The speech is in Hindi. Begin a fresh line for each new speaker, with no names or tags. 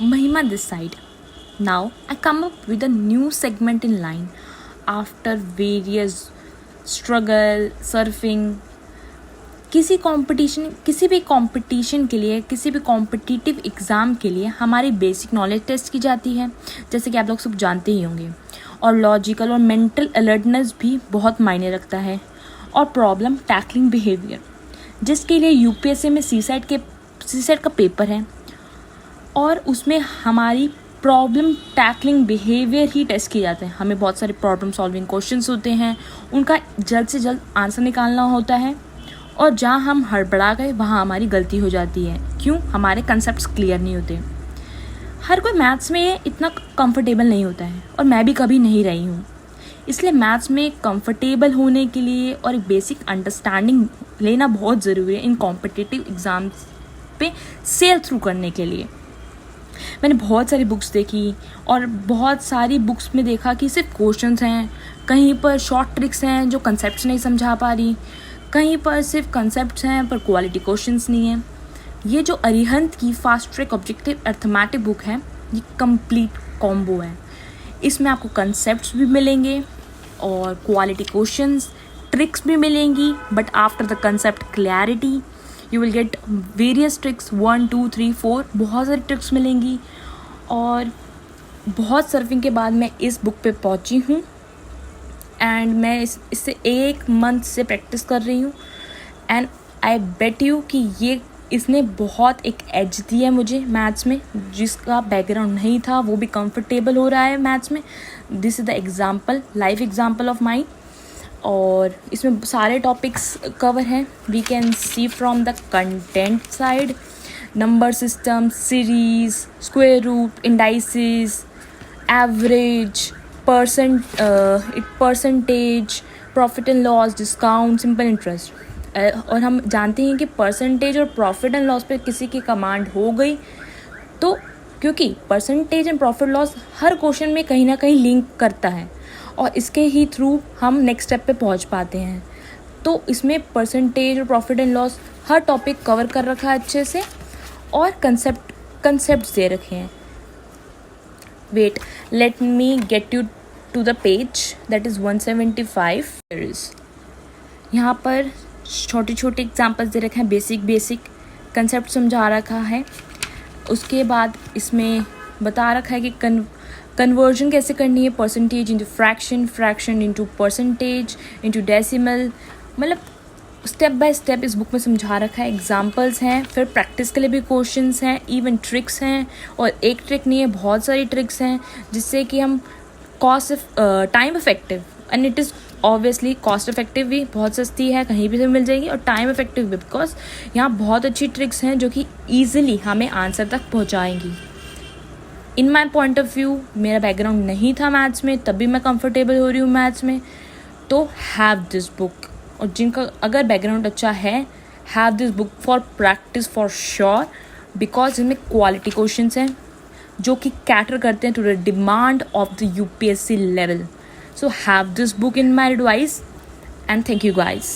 Mahima this side. Now I come up with a new segment in line after various struggle, surfing. किसी भी कंपटीशन के लिए, किसी भी कॉम्पिटिटिव एग्ज़ाम के लिए हमारी बेसिक नॉलेज टेस्ट की जाती है, जैसे कि आप लोग सब जानते ही होंगे। और लॉजिकल और मेंटल अलर्टनेस भी बहुत मायने रखता है, और प्रॉब्लम टैकलिंग बिहेवियर, जिसके लिए यूपीएससी में सीसेट का पेपर है, और उसमें हमारी प्रॉब्लम टैकलिंग बिहेवियर ही टेस्ट किए जाते हैं। हमें बहुत सारे प्रॉब्लम सॉल्विंग क्वेश्चंस होते हैं, उनका जल्द से जल्द आंसर निकालना होता है, और जहाँ हम हड़बड़ा गए वहाँ हमारी गलती हो जाती है। क्यों? हमारे कंसेप्ट्स क्लियर नहीं होते। हर कोई मैथ्स में इतना कंफर्टेबल नहीं होता है, और मैं भी कभी नहीं रही हूँ। इसलिए मैथ्स में कंफर्टेबल होने के लिए और एक बेसिक अंडरस्टैंडिंग लेना बहुत ज़रूरी है इन कॉम्पिटिटिव एग्ज़ाम्स पे सेल थ्रू करने के लिए। मैंने बहुत सारी बुक्स देखी, और बहुत सारी बुक्स में देखा कि सिर्फ क्वेश्चंस हैं, कहीं पर शॉर्ट ट्रिक्स हैं जो कंसेप्ट्स नहीं समझा पा रही, कहीं पर सिर्फ कंसेप्ट्स हैं पर क्वालिटी क्वेश्चंस नहीं है। ये जो अरिहंत की fast track objective arithmetic book है, ये कंप्लीट कॉम्बो है। इसमें आपको कंसेप्ट्स भी मिलेंगे और क्वालिटी क्वेश्चंस, ट्रिक्स भी मिलेंगी, but after the concept clarity you will get various tricks, 1 2 3 4 बहुत सारी ट्रिक्स मिलेंगी। और बहुत सर्फिंग के बाद मैं इस बुक पे पहुंची हूँ, एंड मैं इससे 1 मंथ से प्रैक्टिस कर रही हूँ, एंड आई बेट यू कि इसने बहुत एक एज दी है मुझे मैथ्स में। जिसका बैकग्राउंड नहीं था वो भी कंफर्टेबल हो रहा है मैथ्स में। This is the example, live example of mine. और इसमें सारे टॉपिक्स कवर हैं। We can see from the content side, number system, series, square root, indices, average, percentage, profit and loss, discount, simple interest. और हम जानते हैं कि परसेंटेज और प्रॉफिट एंड लॉस पे किसी की कमांड हो गई तो, क्योंकि percentage and profit loss her question में कहीं ना कहीं लिंक करता है, और इसके ही थ्रू हम नेक्स्ट स्टेप पे पहुंच पाते हैं। तो इसमें परसेंटेज और profit and loss her topic cover कर रखा है अच्छे से, और कंसेप्ट दे रखे हैं। Wait, let me get you to the page that is 175। यहाँ पर छोटे छोटे एग्जाम्पल्स दे रखे हैं, बेसिक कंसेप्ट समझा रखा है। उसके बाद इसमें बता रखा है कि कन्वर्जन कैसे करनी है, percentage into fraction into percentage into decimal, मतलब स्टेप बाय स्टेप इस बुक में समझा रखा है। एग्जाम्पल्स हैं, फिर प्रैक्टिस के लिए भी क्वेश्चंस हैं, इवन ट्रिक्स हैं, और एक ट्रिक नहीं है, बहुत सारी ट्रिक्स हैं, जिससे कि हम time effective, and it is obviously cost effective भी, बहुत सस्ती है, कहीं भी से मिल जाएगी, और टाइम इफेक्टिव भी, बिकॉज यहाँ बहुत अच्छी ट्रिक्स हैं जो कि ईजिली हमें आंसर तक पहुँचाएंगी। इन माई पॉइंट ऑफ व्यू, मेरा बैकग्राउंड नहीं था मैथ्स में, तब भी मैं कंफर्टेबल हो रही हूँ मैथ्स में, तो हैव दिस बुक। और जिनका अगर बैकग्राउंड अच्छा है, have this book for practice for sure, because इसमें क्वालिटी क्वेश्चंस हैं जो कि कैटर करते हैं to the demand of the UPSC level. So have this book in my advice, and thank you guys.